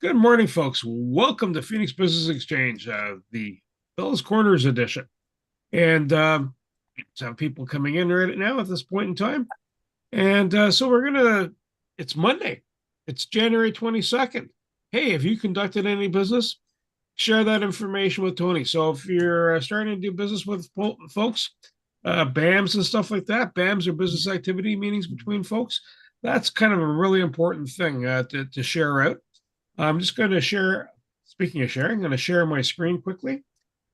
Good morning, folks. Welcome to Phoenix Business Exchange, the Bell's Corners edition. And some people coming in right now at this point in time. And so it's Monday. It's January 22nd. Hey, have you conducted any business? Share that information with Tony. So if you're starting to do business with folks, BAMs and stuff like that, BAMs are business activity meetings between folks. That's kind of a really important thing to share out. I'm just going to share, speaking of sharing, I'm going to share my screen quickly.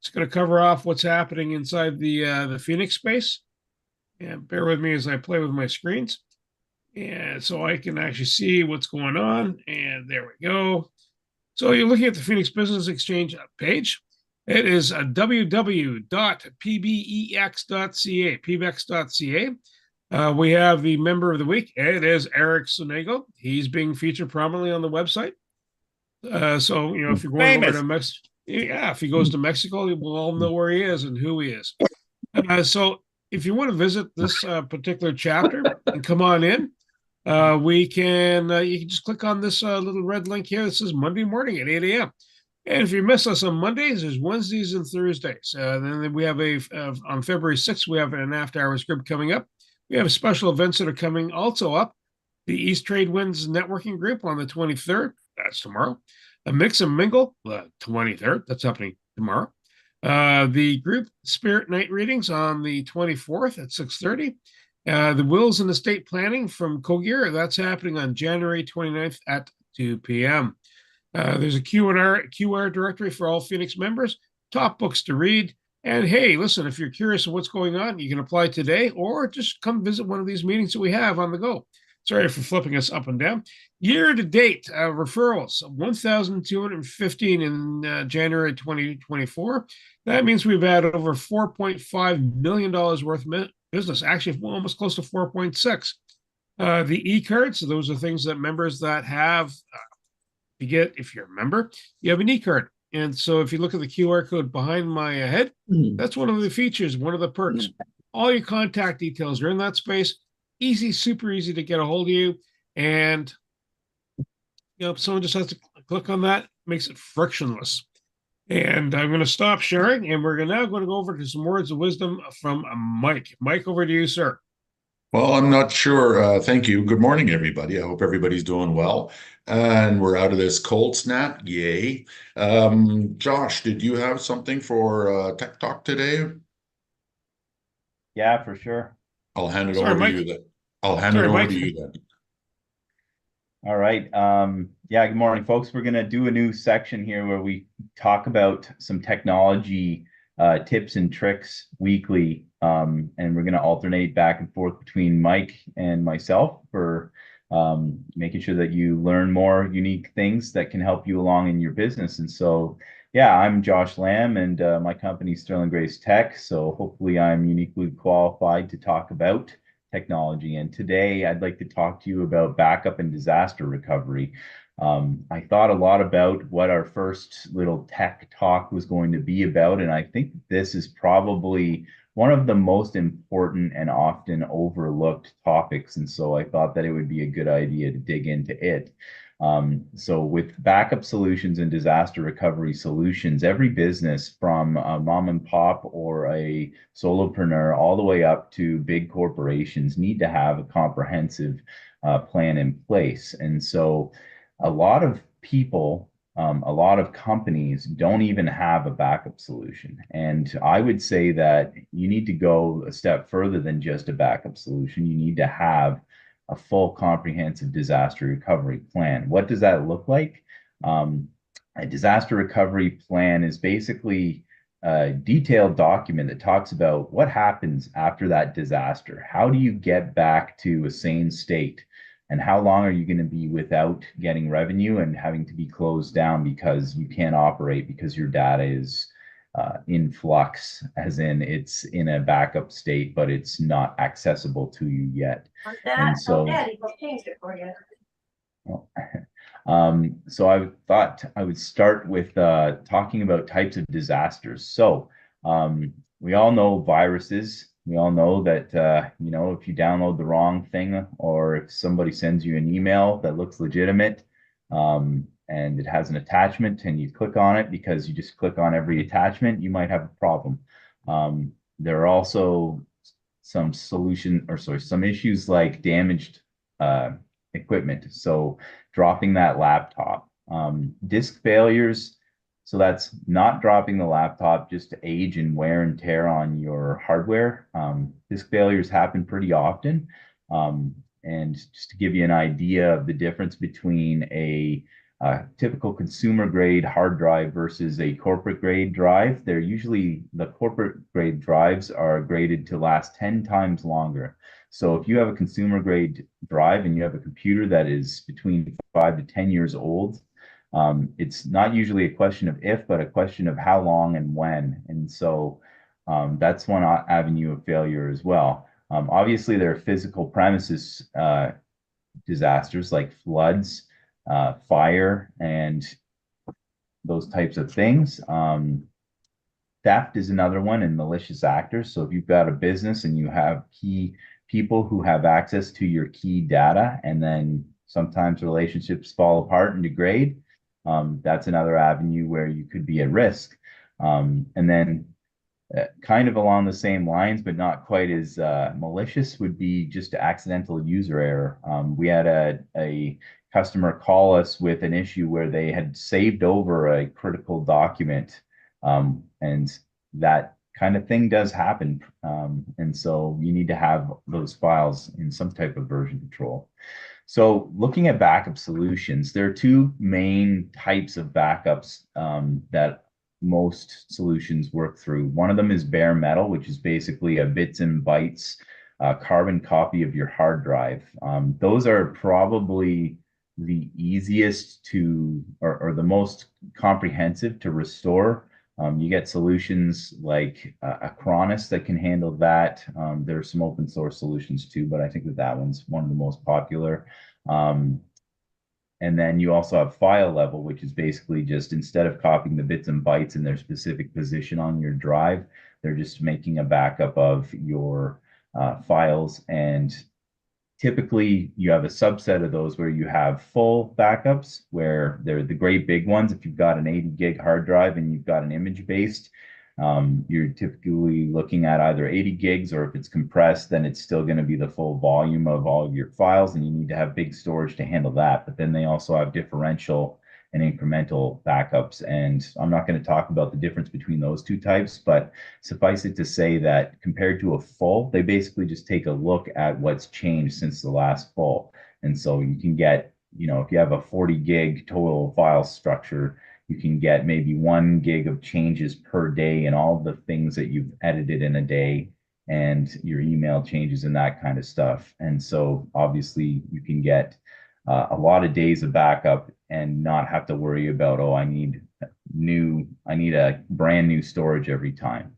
It's going to cover off what's happening inside the Phoenix space. And bear with me as I play with my screens. And so I can actually see what's going on. And there we go. So you're looking at the Phoenix Business Exchange page. It is www.pbex.ca, pbex.ca. We have the member of the week. It is Eric Sonego. He's being featured prominently on the website. So if you're going over to Mexico, if he goes to Mexico, we'll all know where he is and who he is. So if you want to visit this particular chapter and come on in, you can just click on this little red link here that says Monday morning at 8 a.m. And if you miss us on Mondays, there's Wednesdays and Thursdays. Then we have on February 6th, we have an after hours group coming up. We have special events that are coming also up. The East Trade Winds Networking Group on the 23rd. That's tomorrow. A Mix and Mingle, the 23rd. That's happening tomorrow. The group Spirit Night Readings on the 24th at 6:30. The Wills and Estate Planning from Kogear. That's happening on January 29th at 2 p.m. There's a QR directory for all Phoenix members, top books to read. And hey, listen, if you're curious of what's going on, you can apply today or just come visit one of these meetings that we have on the go. Sorry for flipping us up and down. Year to date, referrals, 1,215 in January 2024. That means we've had over $4.5 million worth of business, actually almost close to 4.6. The e-cards, so those are things that members that have, you get, if you're a member, you have an e-card. And so if you look at the QR code behind my head, that's one of the features, one of the perks. All your contact details are in that space. Easy, super easy to get a hold of you. And someone just has to click on that, makes it frictionless. And I'm going to stop sharing, and we're now going to go over to some words of wisdom from Mike. Mike, over to you, sir. Well, I'm not sure. Thank you. Good morning, everybody. I hope everybody's doing well. And we're out of this cold snap. Yay. Josh, did you have something for Tech Talk today? Yeah, for sure. I'll hand it Sorry, over to Mike. you then. I'll hand it Sorry, over Mike. to you then. All right. Yeah, good morning, folks. We're going to do a new section here where we talk about some technology tips and tricks weekly. And we're going to alternate back and forth between Mike and myself for making sure that you learn more unique things that can help you along in your business. And so, yeah, I'm Josh Lamb, and my company is Sterling Grace Tech. So hopefully I'm uniquely qualified to talk about technology. And today I'd like to talk to you about backup and disaster recovery. I thought a lot about what our first little tech talk was going to be about, and I think this is probably one of the most important and often overlooked topics. And so I thought that it would be a good idea to dig into it. So with backup solutions and disaster recovery solutions, every business from a mom and pop or a solopreneur all the way up to big corporations need to have a comprehensive plan in place. And so a lot of people, a lot of companies don't even have a backup solution. And I would say that you need to go a step further than just a backup solution. You need to have a full comprehensive disaster recovery plan. What does that look like? A disaster recovery plan is basically a detailed document that talks about what happens after that disaster. How do you get back to a sane state? And how long are you going to be without getting revenue and having to be closed down because you can't operate because your data is in flux, as in it's in a backup state, but it's not accessible to you yet. And so, Daddy, we'll change it for you. So I thought I would start with talking about types of disasters. So we all know viruses. We all know that, if you download the wrong thing or if somebody sends you an email that looks legitimate, and it has an attachment and you click on it because you just click on every attachment, you might have a problem. There are also some some issues like damaged equipment. So dropping that laptop, disk failures. So that's not dropping the laptop, just age and wear and tear on your hardware. Disk failures happen pretty often. And just to give you an idea of the difference between a typical consumer grade hard drive versus a corporate grade drive, they're usually the corporate grade drives are graded to last 10 times longer. So if you have a consumer grade drive and you have a computer that is between 5 to 10 years old, it's not usually a question of if, but a question of how long and when. And so that's one avenue of failure as well. Obviously, there are physical premises disasters like floods, fire, and those types of things. Theft is another one, and malicious actors. So if you've got a business and you have key people who have access to your key data, and then sometimes relationships fall apart and degrade, that's another avenue where you could be at risk. And then kind of along the same lines, but not quite as malicious, would be just accidental user error. We had a customer call us with an issue where they had saved over a critical document, and that kind of thing does happen. And so you need to have those files in some type of version control. So looking at backup solutions, there are two main types of backups that most solutions work through. One of them is bare metal, which is basically a bits and bytes carbon copy of your hard drive. Those are probably the easiest to, or the most comprehensive to restore. You get solutions like Acronis that can handle that. There are some open source solutions too, but I think that one's one of the most popular. And then you also have file level, which is basically just instead of copying the bits and bytes in their specific position on your drive, they're just making a backup of your files. And typically you have a subset of those where you have full backups, where they're the great big ones. If you've got an 80 gig hard drive and you've got an image based, you're typically looking at either 80 gigs, or if it's compressed, then it's still going to be the full volume of all of your files, and you need to have big storage to handle that. But then they also have differential and incremental backups. And I'm not going to talk about the difference between those two types, but suffice it to say that compared to a full, they basically just take a look at what's changed since the last full. And so you can get, if you have a 40 gig total file structure, you can get maybe 1 gig of changes per day and all the things that you've edited in a day and your email changes and that kind of stuff. And so obviously you can get a lot of days of backup and not have to worry about, I need a brand new storage every time.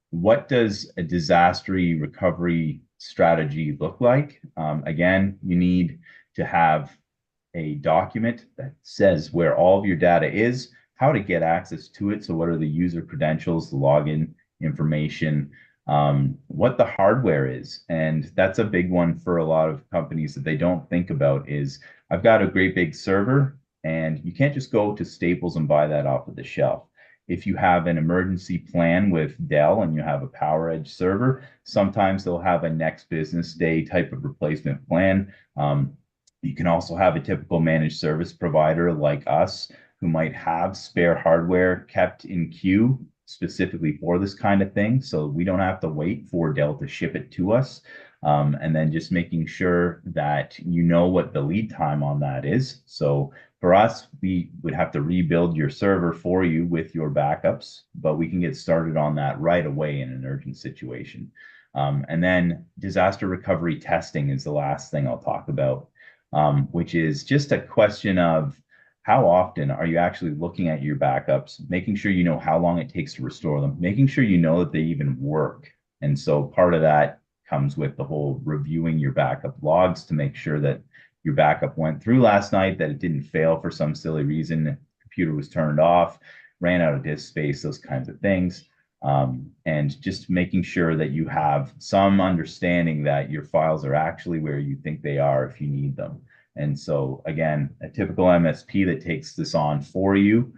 What does a disaster recovery strategy look like? Again, you need to have a document that says where all of your data is, how to get access to it. So what are the user credentials, the login information, what the hardware is. And that's a big one for a lot of companies that they don't think about is, I've got a great big server, and you can't just go to Staples and buy that off of the shelf. If you have an emergency plan with Dell and you have a PowerEdge server, sometimes they'll have a next business day type of replacement plan. You can also have a typical managed service provider like us who might have spare hardware kept in queue specifically for this kind of thing. So we don't have to wait for Dell to ship it to us. And then just making sure that you know what the lead time on that is. So for us, we would have to rebuild your server for you with your backups, but we can get started on that right away in an urgent situation. And then disaster recovery testing is the last thing I'll talk about, which is just a question of how often are you actually looking at your backups, making sure you know how long it takes to restore them, making sure you know that they even work. And so part of that comes with the whole reviewing your backup logs to make sure that your backup went through last night, that it didn't fail for some silly reason, the computer was turned off, ran out of disk space, those kinds of things. And just making sure that you have some understanding that your files are actually where you think they are if you need them. And so again, a typical MSP that takes this on for you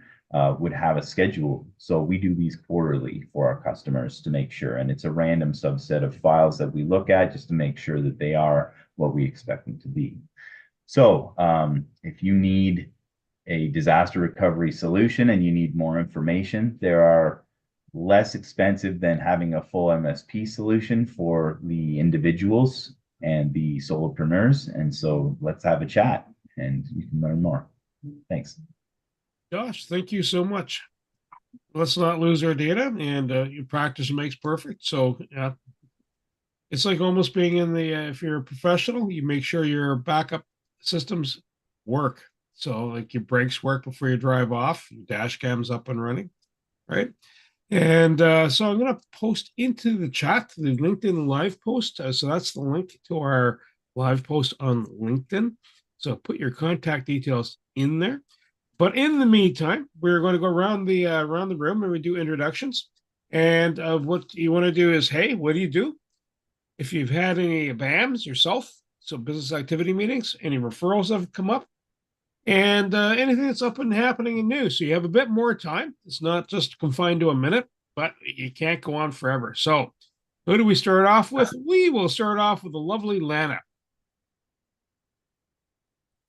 would have a schedule. So we do these quarterly for our customers to make sure, and it's a random subset of files that we look at just to make sure that they are what we expect them to be. So if you need a disaster recovery solution and you need more information, there are less expensive than having a full MSP solution for the individuals and the solopreneurs. And so let's have a chat and you can learn more. Thanks. Josh, thank you so much. Let's not lose our data, and you practice makes perfect. So it's like almost being in the, if you're a professional, you make sure your backup systems work. So like your brakes work before you drive off, your dash cam's up and running, right? And so I'm going to post into the chat the LinkedIn live post. So that's the link to our live post on LinkedIn. So put your contact details in there. But in the meantime, we're going to go around the room and we do introductions. And what you want to do is, hey, what do you do? If you've had any BAMs yourself, so business activity meetings, any referrals that have come up, and anything that's up and happening and new. So you have a bit more time. It's not just confined to a minute, but you can't go on forever. So who do we start off with? We will start off with the lovely Lana.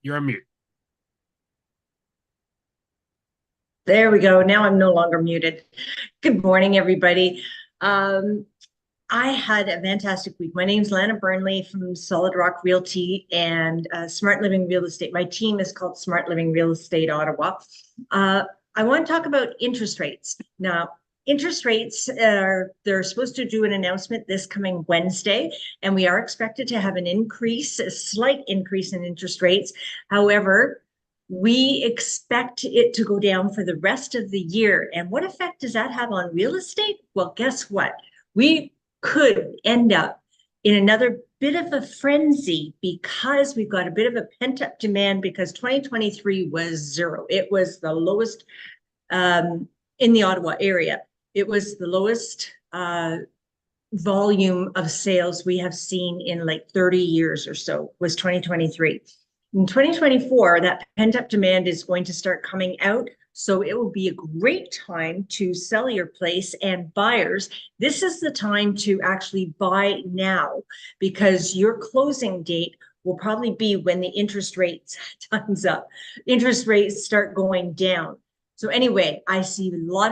You're on mute. There we go. Now I'm no longer muted. Good morning, everybody. I had a fantastic week. My name's Lana Burnley from Solid Rock Realty and Smart Living Real Estate. My team is called Smart Living Real Estate Ottawa. I want to talk about interest rates. Now, interest rates they're supposed to do an announcement this coming Wednesday, and we are expected to have an increase, a slight increase in interest rates. However, we expect it to go down for the rest of the year. And what effect does that have on real estate? Well, guess what? We could end up in another bit of a frenzy because we've got a bit of a pent-up demand because 2023 was zero. It was the lowest in the Ottawa area. It was the lowest volume of sales we have seen in like 30 years or so was 2023. In 2024, that pent-up demand is going to start coming out. So it will be a great time to sell your place, and buyers, this is the time to actually buy now because your closing date will probably be when the interest rates time's up. Interest rates start going down. So anyway, I see a lot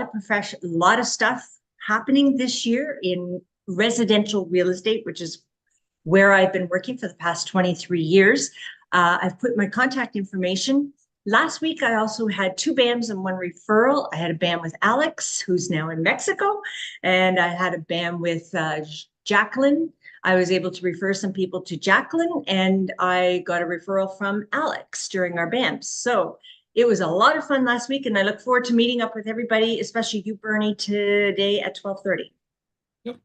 of stuff happening this year in residential real estate, which is where I've been working for the past 23 years. I've put my contact information. Last week, I also had 2 BAMs and 1 referral. I had a BAM with Alex, who's now in Mexico, and I had a BAM with Jacqueline. I was able to refer some people to Jacqueline, and I got a referral from Alex during our BAMs. So it was a lot of fun last week, and I look forward to meeting up with everybody, especially you, Bernie, today at 12:30. Yep.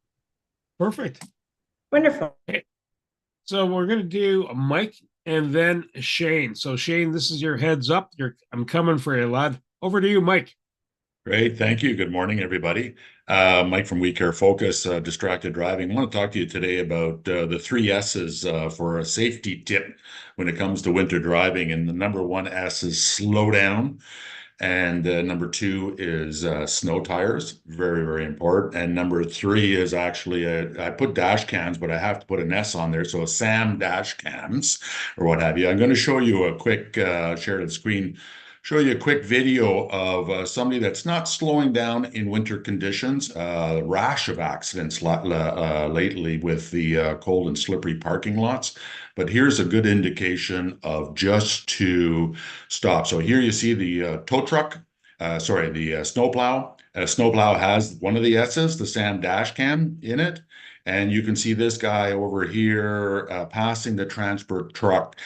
Perfect. Wonderful. Okay. So we're going to do Mike and then Shane. So Shane, this is your heads up. I'm coming for you, lad. Over to you, Mike. Great. Thank you. Good morning, everybody. Mike from We Care Focus, Distracted Driving. I want to talk to you today about the 3 S's for a safety tip when it comes to winter driving. And the number 1 S is slow down. And number 2 is snow tires, very, very important. And number 3 is actually, I put dash cams, but I have to put an S on there. So SAM dash cams or what have you. I'm going to show you a quick share to the screen, show you a quick video of somebody that's not slowing down in winter conditions. Rash of accidents lately with the cold and slippery parking lots. But here's a good indication of just to stop. So here you see the tow truck, the snowplow. Snowplow has one of the S's, the SAM dash cam in it. And you can see this guy over here passing the transport truck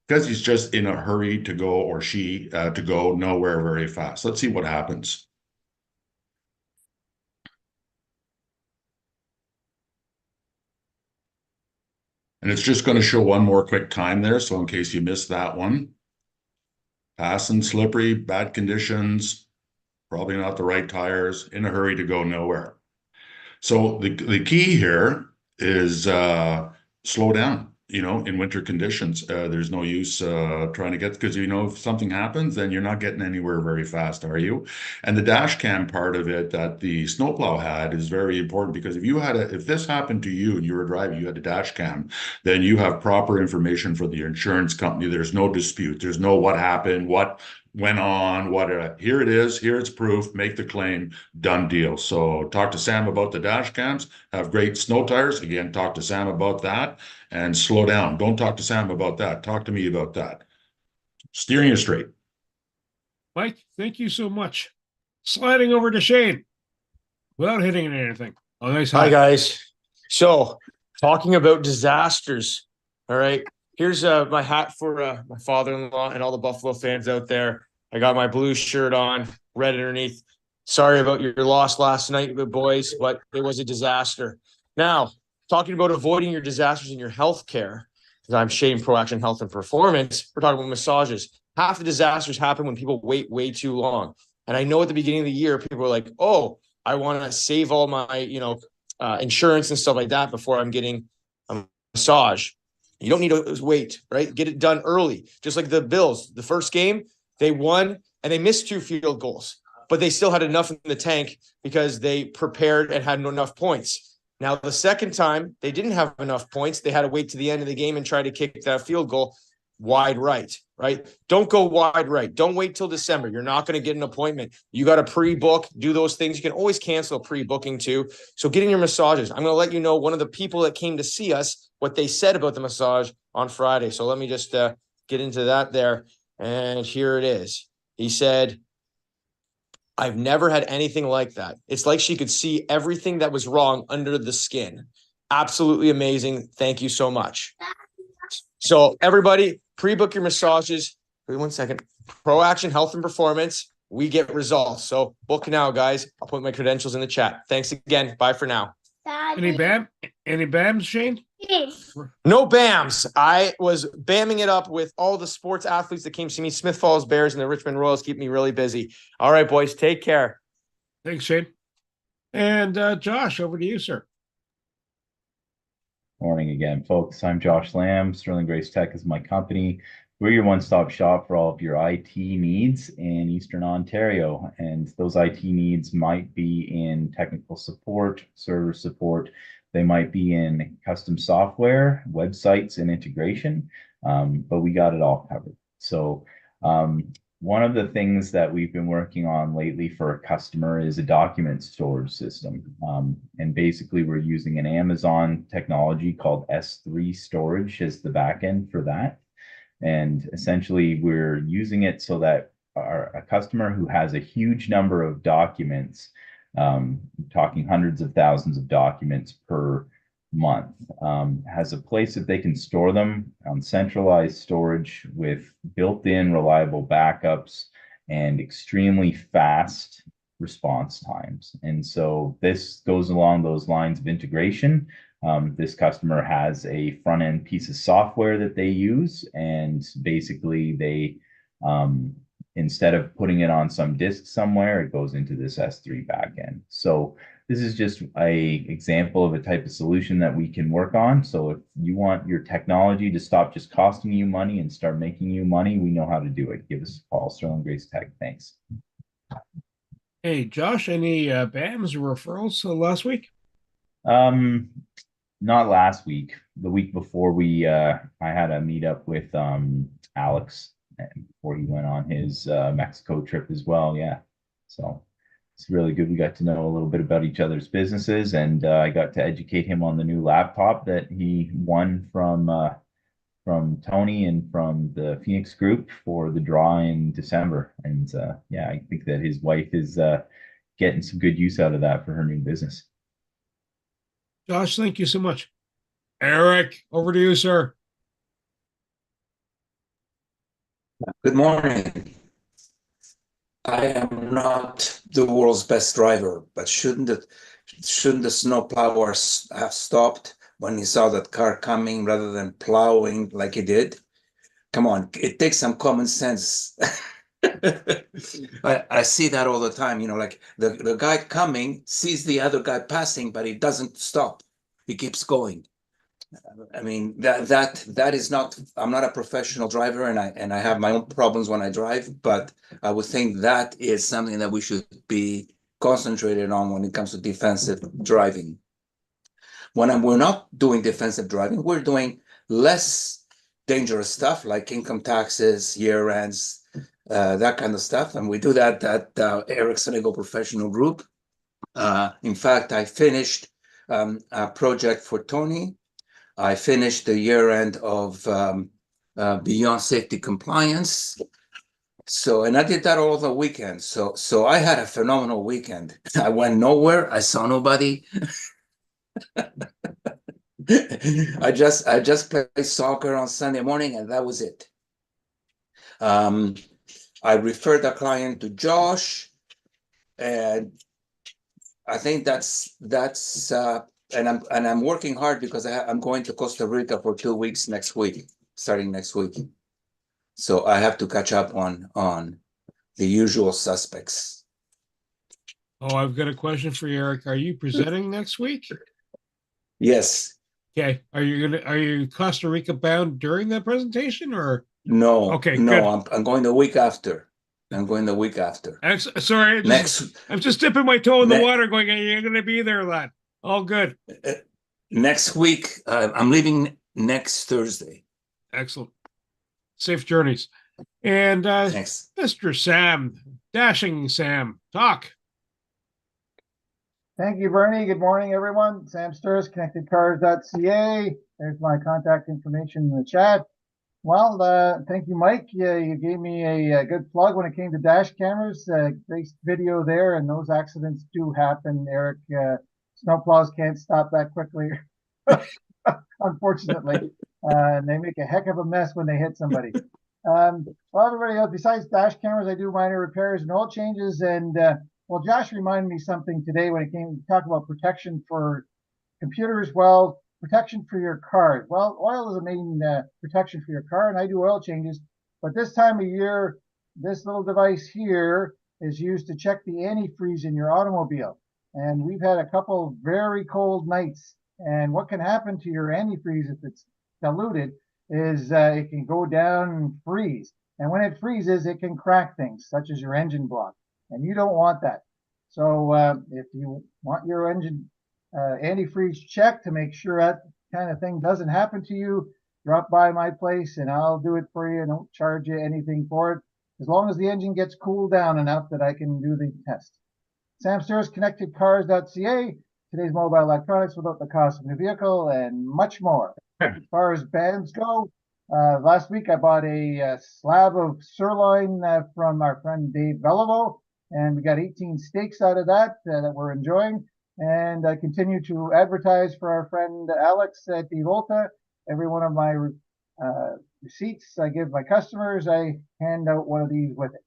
because he's just in a hurry to go, or she to go nowhere very fast. Let's see what happens. And it's just going to show one more quick time there. So in case you missed that one, passing slippery, bad conditions, probably not the right tires, in a hurry to go nowhere. So the key here is slow down. in winter conditions. There's no use trying to get, because if something happens, then you're not getting anywhere very fast, are you? And the dash cam part of it that the snowplow had is very important, because if this happened to you and you were driving, you had a dash cam, then you have proper information for the insurance company. There's no dispute. There's no what happened, what went on, here it is, here's proof, make the claim, done deal. So talk to Sam about the dash cams, have great snow tires. Again, talk to Sam about that, and slow down. Don't talk to Sam about that. Talk to me about that. Steering you straight. Mike, thank you so much. Sliding over to Shane without hitting anything. Oh, nice. Hi, guys. So, talking about disasters. All right. Here's my hat for my father-in-law and all the Buffalo fans out there. I got my blue shirt on, red underneath. Sorry about your loss last night, good boys, but it was a disaster. Now, talking about avoiding your disasters in your healthcare, because I'm Shane Pro Action Health and Performance, we're talking about massages. Half the disasters happen when people wait way too long. And I know at the beginning of the year, people are like, oh, I want to save all my, insurance and stuff like that before I'm getting a massage. You don't need to wait, right? Get it done early. Just like the Bills, the first game, they won and they missed 2 field goals, but they still had enough in the tank because they prepared and had enough points. Now, the second time they didn't have enough points, they had to wait to the end of the game and try to kick that field goal wide right? Don't go wide right. Don't wait till December. You're not going to get an appointment. You got to pre-book, do those things. You can always cancel pre-booking too. So getting your massages. I'm going to let you know one of the people that came to see us, what they said about the massage on Friday. So let me just get into that there. And here it is. He said, I've never had anything like that. It's like she could see everything that was wrong under the skin. Absolutely amazing. Thank you so much. So everybody, pre-book your massages. Wait 1 second. Pro Action Health and Performance. We get results. So book now, guys. I'll put my credentials in the chat. Thanks again. Bye for now. Any BAMs, Shane? No BAMs. I was bamming it up with all the sports athletes that came to see me. Smith Falls Bears and the Richmond Royals keep me really busy. All right, boys. Take care. Thanks, Shane. And Josh, over to you, sir. Morning again, folks. I'm Josh Lamb. Sterling Grace Tech is my company. We're your one-stop shop for all of your IT needs in Eastern Ontario. And those IT needs might be in technical support, server support. They might be in custom software, websites, and integration. But we got it all covered. So one of the things that we've been working on lately for a customer is a document storage system. And basically, we're using an Amazon technology called S3 storage as the backend for that. And essentially, we're using it so that a customer who has a huge number of documents, talking hundreds of thousands of documents per month, has a place that they can store them on centralized storage with built-in reliable backups and extremely fast response times. And so this goes along those lines of integration. This customer has a front-end piece of software that they use, and basically they instead of putting it on some disk somewhere, it goes into this S3 backend. So this is just a example of a type of solution that we can work on. So if you want your technology to stop just costing you money and start making you money, we know how to do it. Give us a call, Sterling Grace Tech. Thanks. Hey, Josh, any BAMs or referrals last week? Not last week. The week before, I had a meetup with Alex before he went on his Mexico trip as well. Yeah, so it's really good. We got to know a little bit about each other's businesses, and I got to educate him on the new laptop that he won from Tony and from the Phoenix Group for the draw in December. And yeah, I think that his wife is getting some good use out of that for her new business. Josh, thank you so much. Eric, over to you, sir. Good morning. I am not the world's best driver, but shouldn't the snowplower have stopped when he saw that car coming rather than plowing like he did? Come on, it takes some common sense. I see that all the time, like the guy coming sees the other guy passing, but he doesn't stop. He keeps going. I mean, that is not, I'm not a professional driver, and I have my own problems when I drive, but I would think that is something that we should be concentrated on when it comes to defensive driving. We're not doing defensive driving, we're doing less dangerous stuff like income taxes, year ends, that kind of stuff. And we do that at Eric Senego Professional Group. In fact, I finished a project for Tony. I finished the year end of Beyond Safety Compliance. So, and I did that all the weekend. So I had a phenomenal weekend. I went nowhere. I saw nobody. I just played soccer on Sunday morning, and that was it. I referred a client to Josh, and I think that's and I'm working hard because I'm going to Costa Rica for 2 weeks next week, starting next week. So I have to catch up on the usual suspects. Oh, I've got a question for you, Eric. Are you presenting next week? Yes. Okay. Are you Costa Rica bound during that presentation or? No. Okay, no, good. I'm going the week after. I'm going the week after. Sorry, I'm just dipping my toe in the water going, you're going to be there, lad. All good. Next week, I'm leaving next Thursday. Excellent. Safe journeys. And Thanks. Mr. Sam, Dashing Sam, talk. Thank you, Bernie. Good morning, everyone. Sam Sturz, connectedcars.ca. There's my contact information in the chat. Well, thank you, Mike. You gave me a good plug when it came to dash cameras. Great video there, and those accidents do happen, Eric. Snowplows can't stop that quickly, unfortunately. And they make a heck of a mess when they hit somebody. Well, everybody else, besides dash cameras, I do minor repairs and oil changes. And well, Josh reminded me something today when it came to talk about protection for computers. Well, protection for your car. Well, oil is a main protection for your car, and I do oil changes. But this time of year, this little device here is used to check the antifreeze in your automobile. And we've had a couple very cold nights. And what can happen to your antifreeze if it's diluted is it can go down and freeze. And when it freezes, it can crack things, such as your engine block. And you don't want that. So if you want your engine antifreeze check to make sure that kind of thing doesn't happen to you, drop by my place and I'll do it for you. I don't charge you anything for it, as long as the engine gets cooled down enough that I can do the test. Sam Sturz, connectedcars.ca. Today's mobile electronics without the cost of a vehicle and much more. As far as bands go, last week I bought a slab of sirloin from our friend Dave Beliveau, and we got 18 steaks out of that that we're enjoying. And I continue to advertise for our friend Alex at Volta. Every one of my receipts I give my customers, I hand out one of these with it.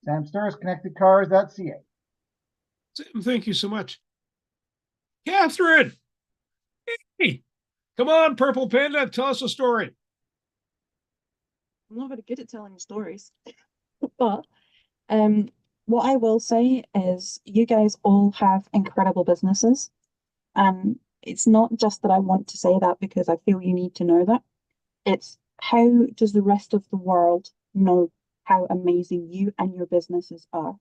Sam Sturz, connectedcars.ca. Sam, thank you so much. Catherine, hey, come on, Purple Panda, tell us a story. I'm not very good at telling stories, but what I will say is you guys all have incredible businesses. And it's not just that I want to say that because I feel you need to know that. It's how does the rest of the world know how amazing you and your businesses are?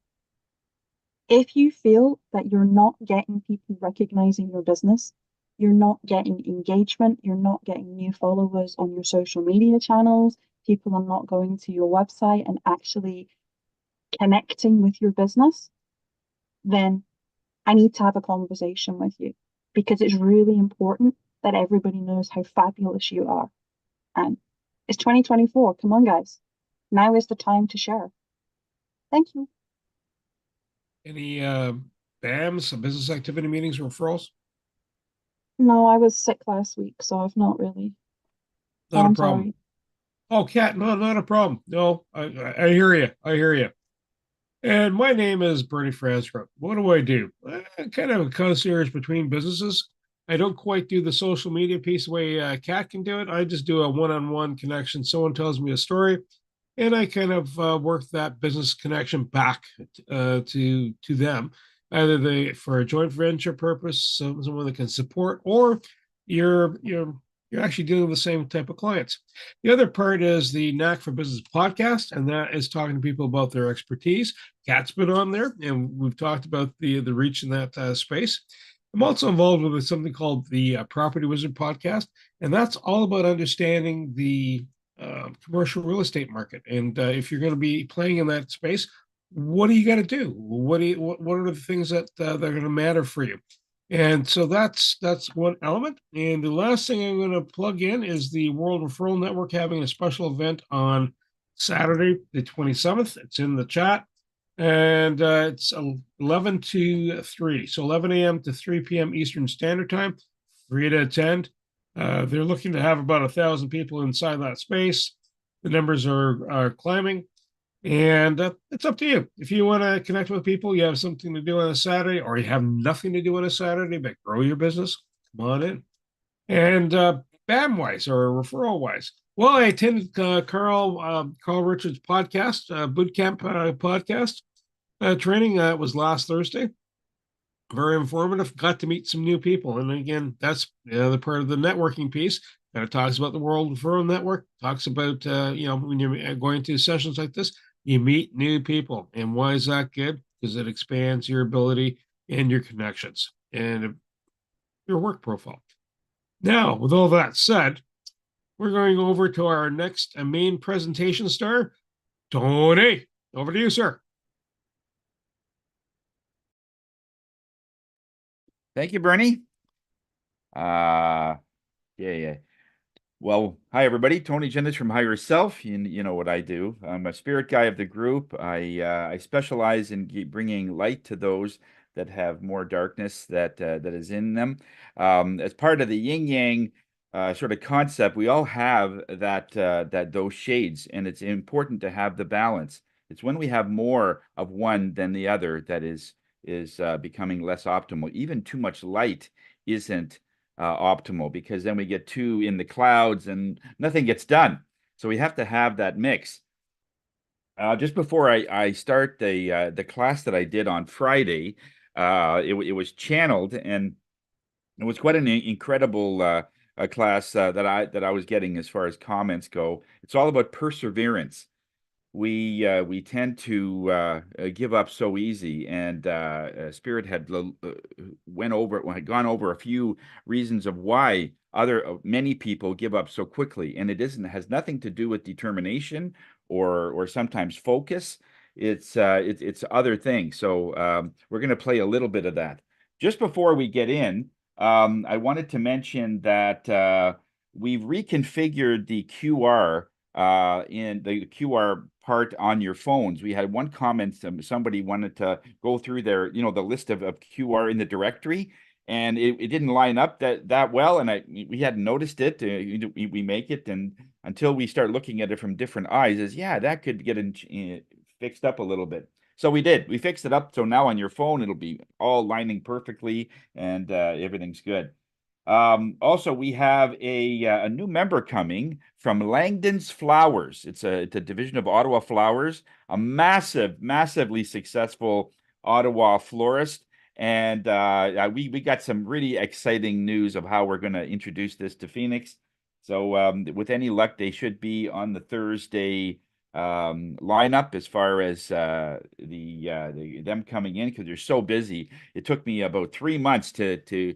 If you feel that you're not getting people recognizing your business, you're not getting engagement, you're not getting new followers on your social media channels, people are not going to your website and actually connecting with your business, then I need to have a conversation with you because it's really important that everybody knows how fabulous you are. And it's 2024. Come on, guys. Now is the time to share. Thank you. Any BAMs, business activity meetings, referrals? No, I was sick last week, so I've not really. Not a problem. Sorry. Oh, Kat, no, not a problem. No, I hear you. I hear you. And my name is Bernie Franscroft. What do? I'm kind of a concierge between businesses. I don't quite do the social media piece the way Kat can do it. I just do a one-on-one connection. Someone tells me a story, and I kind of work that business connection back to them, either for a joint venture purpose, someone that can support, or you're you're actually dealing with the same type of clients. The other part is the Knack for Business podcast, and that is talking to people about their expertise. Kat's been on there, and we've talked about the reach in that space. I'm also involved with something called the Property Wizard podcast, and that's all about understanding the commercial real estate market. And if you're going to be playing in that space, what do you got to do? What are the things that that are going to matter for you? And so that's one element. And the last thing I'm going to plug in is the World Referral Network having a special event on Saturday, the 27th. It's in the chat. And it's 11 to 3. So 11 a.m. to 3 p.m. Eastern Standard Time. Free to attend. They're looking to have about 1,000 people inside that space. The numbers are climbing. And it's up to you. If you want to connect with people, you have something to do on a Saturday, or you have nothing to do on a Saturday, but grow your business, come on in. And BAM wise or referral wise, well, I attended Carl Richards' podcast, bootcamp podcast training. That was last Thursday. Very informative. Got to meet some new people, and again, that's the other part of the networking piece. And it talks about the World Referral Network. Talks about when you're going to sessions like this, you meet new people. And why is that good? Because it expands your ability and your connections and your work profile. Now, with all that said, we're going over to our next main presentation star, Tony. Over to you, sir. Thank you, Bernie. Yeah. Well, hi everybody. Tony Gendis from Hire Yourself. You know what I do. I'm a spirit guy of the group. I specialize in bringing light to those that have more darkness that is in them. As part of the yin yang sort of concept, we all have that those shades, and it's important to have the balance. It's when we have more of one than the other that is becoming less optimal. Even too much light isn't optimal, because then we get too in the clouds and nothing gets done. So we have to have that mix. Just before I start the class that I did on Friday, it was channeled, and it was quite an incredible class that I was getting as far as comments go. It's all about perseverance. We tend to give up so easy, and Spirit had gone over a few reasons of why many people give up so quickly, and has nothing to do with determination or sometimes focus. It's other things. So we're going to play a little bit of that. Just before we get in, I wanted to mention that we've reconfigured the QR in the QR part on your phones. We had one comment, somebody wanted to go through their, the list of QR in the directory, and it didn't line up that well, and we hadn't noticed it. We make it, and until we start looking at it from different eyes, that could get fixed up a little bit. So we did. We fixed it up, so now on your phone it'll be all lining perfectly, and everything's good. Also, we have a new member coming from Langdon's Flowers. It's a division of Ottawa Flowers, a massively successful Ottawa florist. And we got some really exciting news of how we're going to introduce this to Phoenix. So with any luck, they should be on the Thursday lineup as far as them coming in, because they're so busy. It took me about 3 months to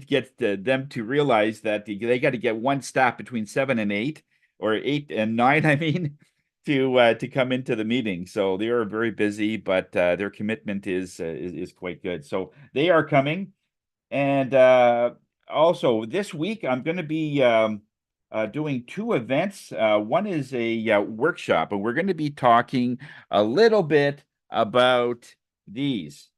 get them to realize that they got to get one staff between 7 and 8, or 8 and 9, I mean, to come into the meeting. So they are very busy, but their commitment is quite good. So they are coming. And also this week I'm going to be doing 2 events. One is a workshop, and we're going to be talking a little bit about these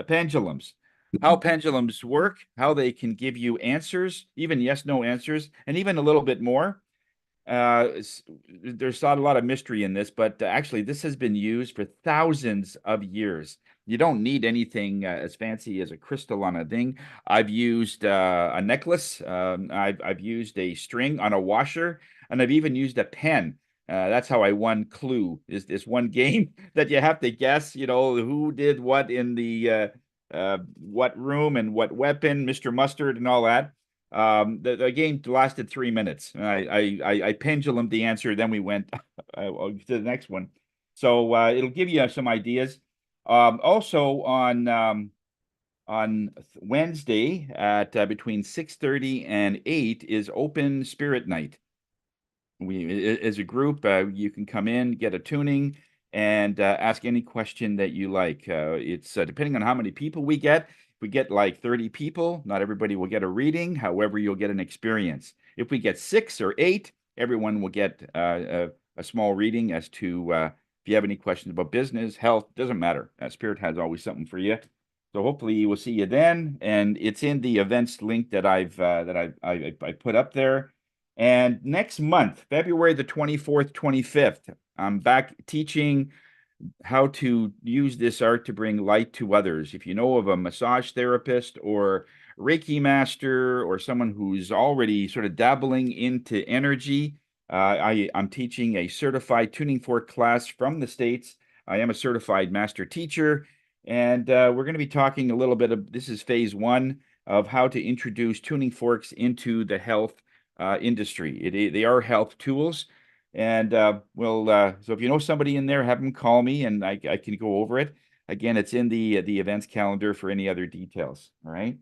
pendulums. How pendulums work, how they can give you answers, even yes, no answers, and even a little bit more. There's not a lot of mystery in this, but actually this has been used for thousands of years. You don't need anything as fancy as a crystal on a thing. I've used a necklace. I've used a string on a washer, and I've even used a pen. That's how I won Clue. Is this one game that you have to guess, who did what in the what room and what weapon, Mr. Mustard and all that. The game lasted 3 minutes. I pendulumed the answer, then we went to the next one. So it'll give you some ideas. Also on Wednesday at between 6:30 and 8 is Open Spirit Night. We, as a group, you can come in, get a tuning, and ask any question that you like. It's depending on how many people we get. If we get like 30 people, not everybody will get a reading. However, you'll get an experience. If we get 6 or 8, everyone will get a small reading as to if you have any questions about business, health, doesn't matter. Spirit has always something for you. So hopefully we'll see you then. And it's in the events link that I put up there. And next month, February the 24th, 25th, I'm back teaching how to use this art to bring light to others. If you know of a massage therapist or Reiki master or someone who's already sort of dabbling into energy, I'm teaching a certified tuning fork class from the States. I am a certified master teacher, and we're going to be talking a little bit of, this is phase 1 of how to introduce tuning forks into the health industry. They are health tools. And so if you know somebody in there, have them call me and I can go over it. Again, it's in the events calendar for any other details. All right.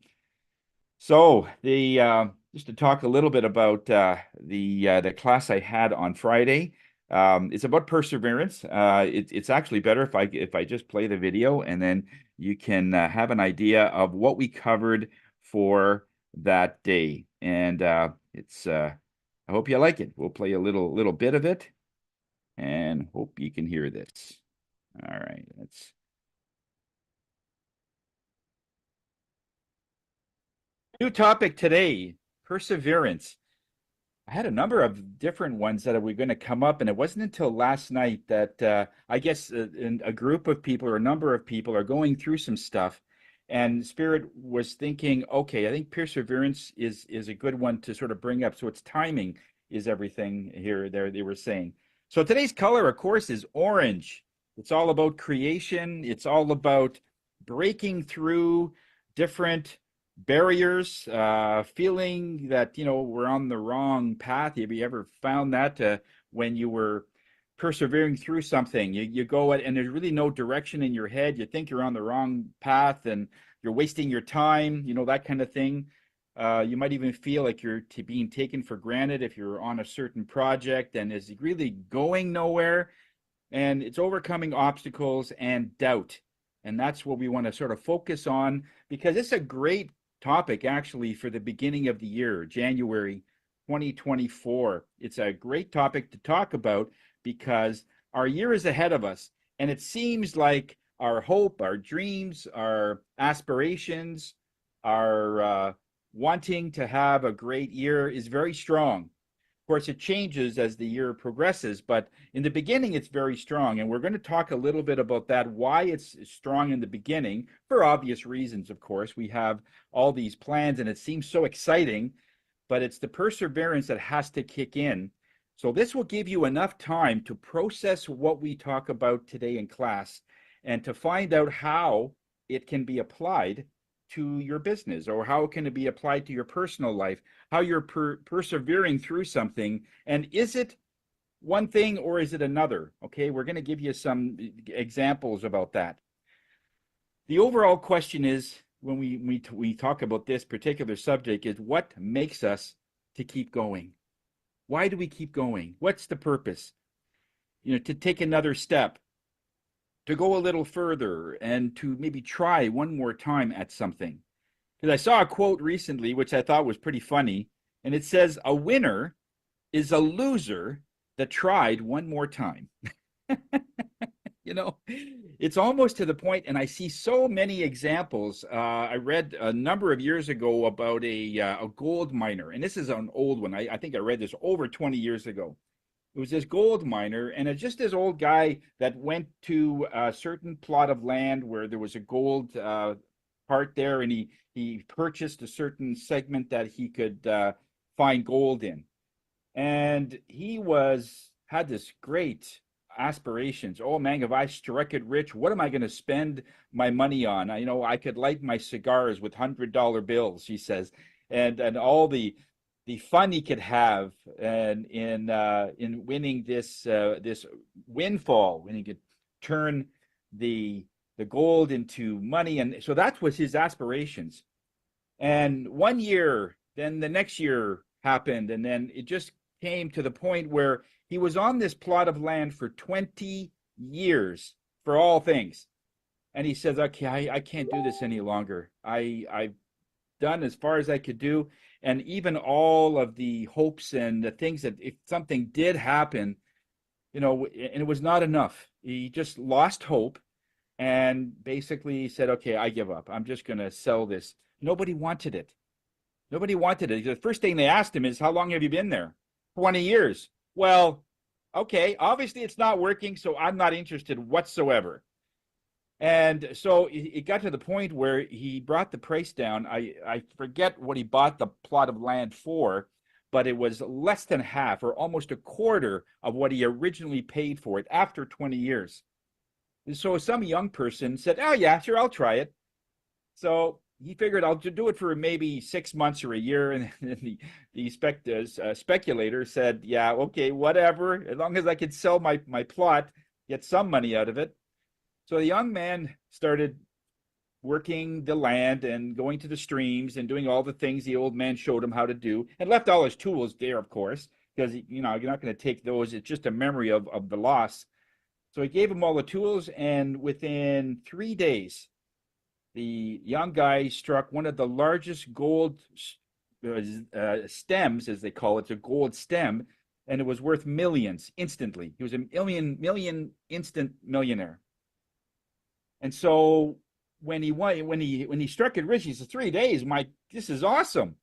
So just to talk a little bit about the class I had on Friday. It's about perseverance. It's actually better if I just play the video and then you can have an idea of what we covered for that day. And I hope you like it. We'll play a little bit of it and hope you can hear this. All right, new topic today, perseverance. I had a number of different ones that were going to come up, and it wasn't until last night that I guess a group of people or a number of people are going through some stuff. And Spirit was thinking, okay, I think perseverance is a good one to sort of bring up. So it's timing is everything here. There they were saying. So today's color, of course, is orange. It's all about creation. It's all about breaking through different barriers, feeling that we're on the wrong path. Have you ever found that when you were persevering through something, you go and there's really no direction in your head, you think you're on the wrong path and you're wasting your time, that kind of thing. You might even feel like you're being taken for granted if you're on a certain project and is really going nowhere, and it's overcoming obstacles and doubt. And that's what we want to sort of focus on, because it's a great topic actually for the beginning of the year, January 2024. It's a great topic to talk about because our year is ahead of us, and it seems like our hope, our dreams, our aspirations, our wanting to have a great year is very strong. Of course, it changes as the year progresses, but in the beginning, it's very strong. And we're going to talk a little bit about that, why it's strong in the beginning, for obvious reasons, of course. We have all these plans, and it seems so exciting, but it's the perseverance that has to kick in. So this will give you enough time to process what we talk about today in class and to find out how it can be applied to your business, or how can it be applied to your personal life, how you're persevering through something, and is it one thing or is it another? Okay, we're going to give you some examples about that. The overall question is, when we talk about this particular subject, is what makes us to keep going? Why do we keep going? What's the purpose? To take another step, to go a little further, and to maybe try one more time at something. Because I saw a quote recently, which I thought was pretty funny, and it says, "A winner is a loser that tried one more time." It's almost to the point, and I see so many examples. I read a number of years ago about a gold miner, and this is an old one. I think I read this over 20 years ago. It was this gold miner, and it's just this old guy that went to a certain plot of land where there was a gold part there, and he purchased a certain segment that he could find gold in. And he had this great aspirations. Oh man, if I struck it rich, what am I going to spend my money on? I could light my cigars with $100 bills, he says. and all the fun he could have and in winning this this windfall, when he could turn the gold into money. And so that was his aspirations. And one year, then the next year happened, and then it just came to the point where he was on this plot of land for 20 years for all things. And he says, okay, I can't do this any longer. I've done as far as I could do. And even all of the hopes and the things that if something did happen, and it was not enough. He just lost hope and basically said, okay, I give up. I'm just going to sell this. Nobody wanted it. Nobody wanted it. The first thing they asked him is, how long have you been there? 20 years. Well, okay, obviously it's not working, so I'm not interested whatsoever. And so it got to the point where he brought the price down. I forget what he bought the plot of land for, but it was less than half or almost a quarter of what he originally paid for it after 20 years. And so some young person said, oh, yeah, sure, I'll try it. So he figured I'll do it for maybe 6 months or a year. And the speculator said, yeah, okay, whatever, as long as I could sell my plot, get some money out of it. So the young man started working the land and going to the streams and doing all the things the old man showed him how to do, and left all his tools there, of course, because you're not going to take those. It's just a memory of the loss. So he gave him all the tools, and within 3 days, the young guy struck one of the largest gold stems, as they call it, a gold stem, and it was worth millions instantly. He was a million instant millionaire. And so when he struck it rich, he said, 3 days, this is awesome.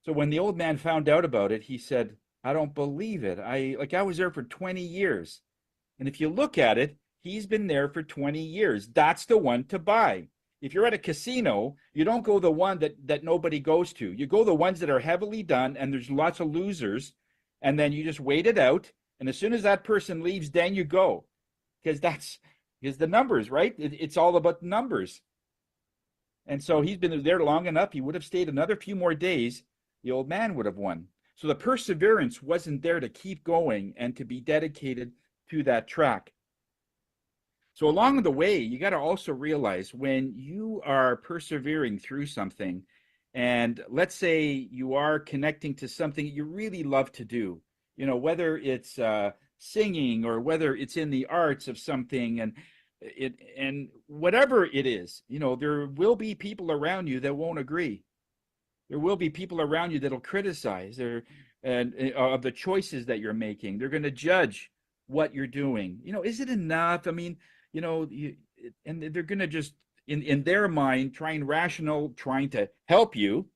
So when the old man found out about it, he said, I don't believe it. I was there for 20 years. And if you look at it, he's been there for 20 years. That's the one to buy. If you're at a casino, you don't go the one that nobody goes to. You go the ones that are heavily done and there's lots of losers. And then you just wait it out. And as soon as that person leaves, then you go. Because the numbers, right? It's all about the numbers. And so he's been there long enough. He would have stayed another few more days. The old man would have won. So the perseverance wasn't there to keep going and to be dedicated to that track. So along the way, you got to also realize when you are persevering through something, and let's say you are connecting to something you really love to do, whether it's singing or whether it's in the arts of something, and whatever it is, there will be people around you that won't agree. There will be people around you that'll criticize of the choices that you're making. They're going to judge what you're doing. Is it enough? I mean, and they're going to just in their mind trying to help you,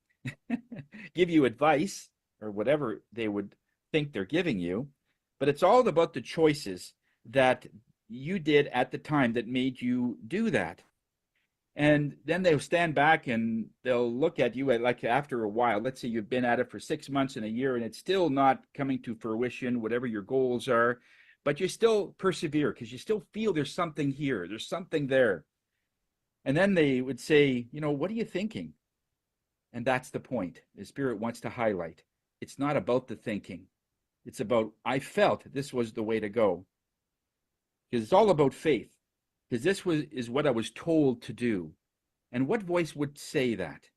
give you advice or whatever they would think they're giving you. But it's all about the choices that you did at the time that made you do that. And then they'll stand back and they'll look at you like after a while. Let's say you've been at it for 6 months and a year and it's still not coming to fruition, whatever your goals are, but you still persevere because you still feel there's something here, there's something there. And then they would say, what are you thinking? And that's the point the Spirit wants to highlight. It's not about the thinking. It's about, I felt this was the way to go. Because it's all about faith. Because this is what I was told to do. And what voice would say that?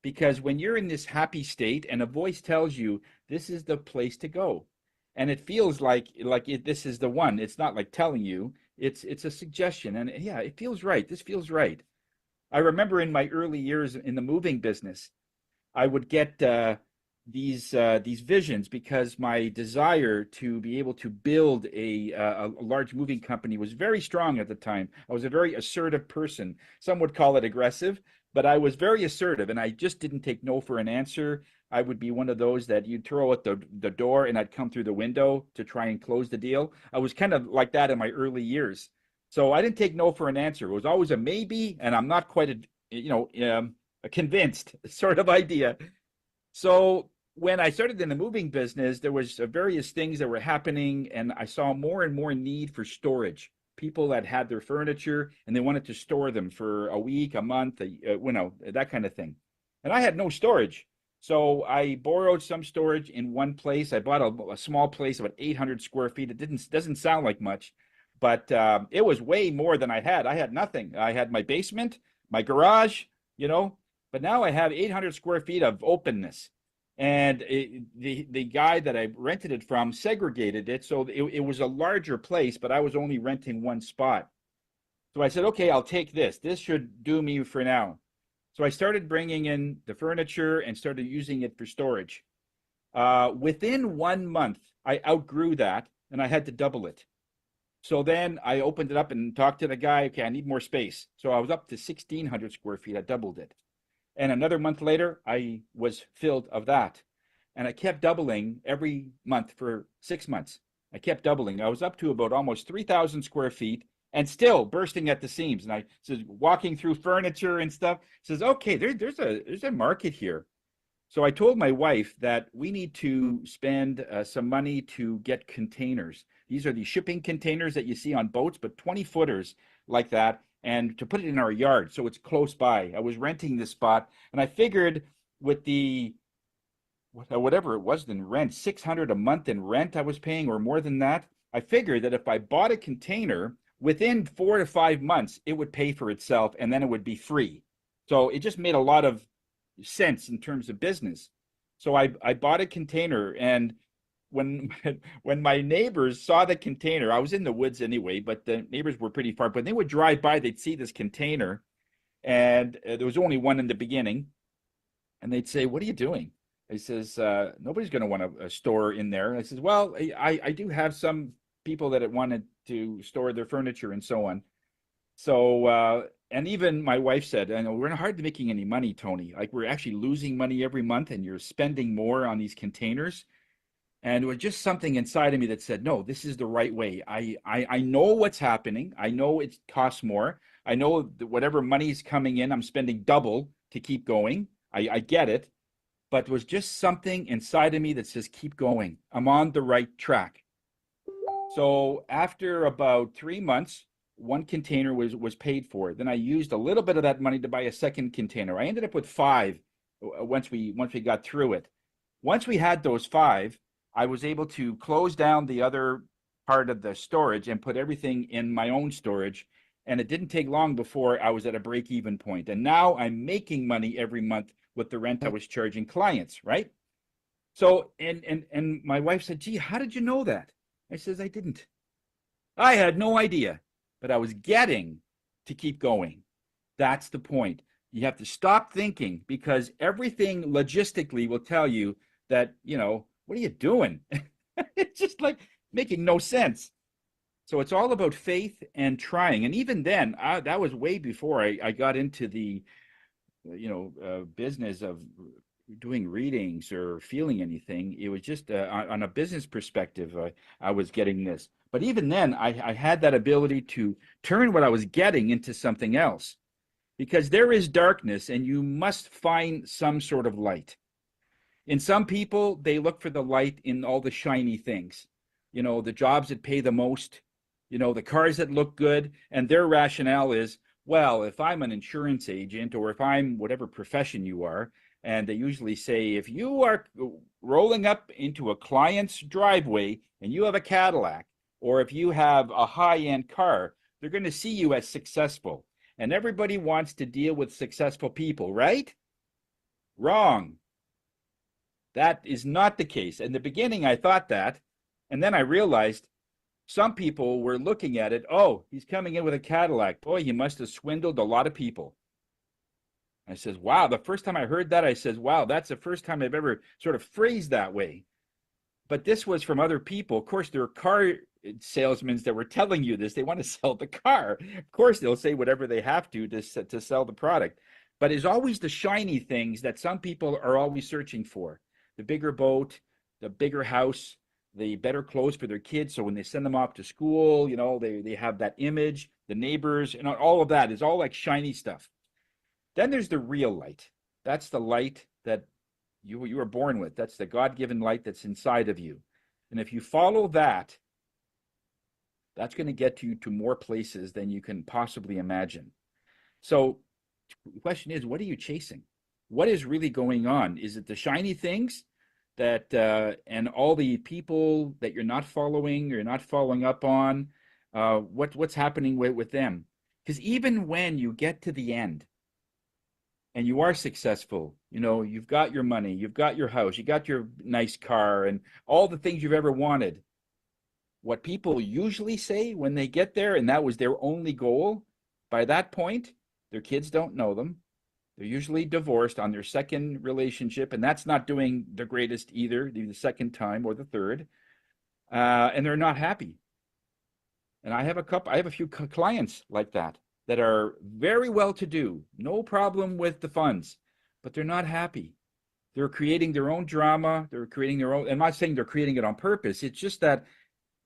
Because when you're in this happy state and a voice tells you this is the place to go, and it feels like this is the one. It's not like telling you. It's a suggestion, and yeah, it feels right. This feels right. I remember in my early years in the moving business, I would get these visions because my desire to be able to build a large moving company was very strong at the time. I was a very assertive person. Some would call it aggressive, but I was very assertive, and I just didn't take no for an answer. I would be one of those that you'd throw at the door and I'd come through the window to try and close the deal. I was kind of like that in my early years. So I didn't take no for an answer. It was always a maybe, and I'm not quite a convinced sort of idea. So when I started in the moving business, there was various things that were happening, and I saw more and more need for storage. People that had their furniture and they wanted to store them for a week, a month, that kind of thing. And I had no storage. So I borrowed some storage in one place. I bought a small place, about 800 square feet. It doesn't sound like much, but it was way more than I had. I had nothing. I had my basement, my garage, but now I have 800 square feet of openness. And the guy that I rented it from segregated it, so it was a larger place, but I was only renting one spot. So I said, okay, I'll take this. This should do me for now. So I started bringing in the furniture and started using it for storage. Within 1 month, I outgrew that and I had to double it. So then I opened it up and talked to the guy. Okay, I need more space. So I was up to 1,600 square feet. I doubled it. And another month later, I was filled of that. And I kept doubling every month for 6 months. I kept doubling. I was up to about almost 3,000 square feet and still bursting at the seams. And I said, walking through furniture and stuff, says, okay, there's a market here. So I told my wife that we need to spend some money to get containers. These are the shipping containers that you see on boats, but 20 footers like that, and to put it in our yard so it's close by. I was renting this spot, and I figured with the whatever it was in rent, 600 a month in rent I was paying, or more than that. I figured that if I bought a container within 4 to 5 months, it would pay for itself, and then it would be free. So it just made a lot of sense in terms of business. So I bought a container, and when when my neighbors saw the container, I was in the woods anyway, but the neighbors were pretty far. But they would drive by, they'd see this container, and there was only one in the beginning, and they'd say, "What are you doing?" He says, "Nobody's going to want to store in there." I says, "Well, I do have some people that wanted to store their furniture and so on." So, and even my wife said, "I know we're not hardly making any money, Tony. Like we're actually losing money every month, and you're spending more on these containers." And it was just something inside of me that said, "No, this is the right way. I know what's happening. I know it costs more. I know that whatever money's coming in, I'm spending double to keep going. I get it, but there was just something inside of me that says, keep going. I'm on the right track." So after about 3 months, one container was paid for. Then I used a little bit of that money to buy a second container. I ended up with 5 once we got through it. Once we had those 5, I was able to close down the other part of the storage and put everything in my own storage. And it didn't take long before I was at a break-even point. And now I'm making money every month with the rent I was charging clients, right? So, and my wife said, "Gee, how did you know that?" I says, "I didn't. I had no idea, but I was getting to keep going." That's the point. You have to stop thinking, because everything logistically will tell you that, what are you doing? It's just like making no sense. So it's all about faith and trying. And even then, that was way before I got into the, business of doing readings or feeling anything. It was just on a business perspective, I was getting this. But even then, I had that ability to turn what I was getting into something else, because there is darkness and you must find some sort of light. In some people, they look for the light in all the shiny things, the jobs that pay the most, the cars that look good. And their rationale is, well, if I'm an insurance agent, or if I'm whatever profession you are, and they usually say, if you are rolling up into a client's driveway and you have a Cadillac, or if you have a high-end car, they're going to see you as successful. And everybody wants to deal with successful people, right? Wrong. That is not the case. In the beginning, I thought that. And then I realized some people were looking at it. Oh, he's coming in with a Cadillac. Boy, he must have swindled a lot of people. I says, wow, the first time I heard that, I says, wow, that's the first time I've ever sort of phrased that way. But this was from other people. Of course, there are car salesmen that were telling you this. They want to sell the car. Of course, they'll say whatever they have to sell the product. But it's always the shiny things that some people are always searching for. The bigger boat, the bigger house, the better clothes for their kids. So when they send them off to school, they have that image, the neighbors, and all of that is all like shiny stuff. Then there's the real light. That's the light that you were born with. That's the God-given light that's inside of you. And if you follow that, that's going to get you to more places than you can possibly imagine. So the question is, what are you chasing? what is really going on? Is it the shiny things that and all the people that you're not following, you're not following up on? What's happening with them? Because even when you get to the end and you are successful, you know, you've got your money, you've got your house, you got your nice car, and all the things you've ever wanted. What people usually say when they get there, and that was their only goal, by that point, their kids don't know them. They're usually divorced on their second relationship, and that's not doing the greatest either, the second time or the third. And they're not happy. And I have a few clients like that are very well to do, no problem with the funds, but they're not happy. They're creating their own drama. They're creating their own. I'm not saying they're creating it on purpose. It's just that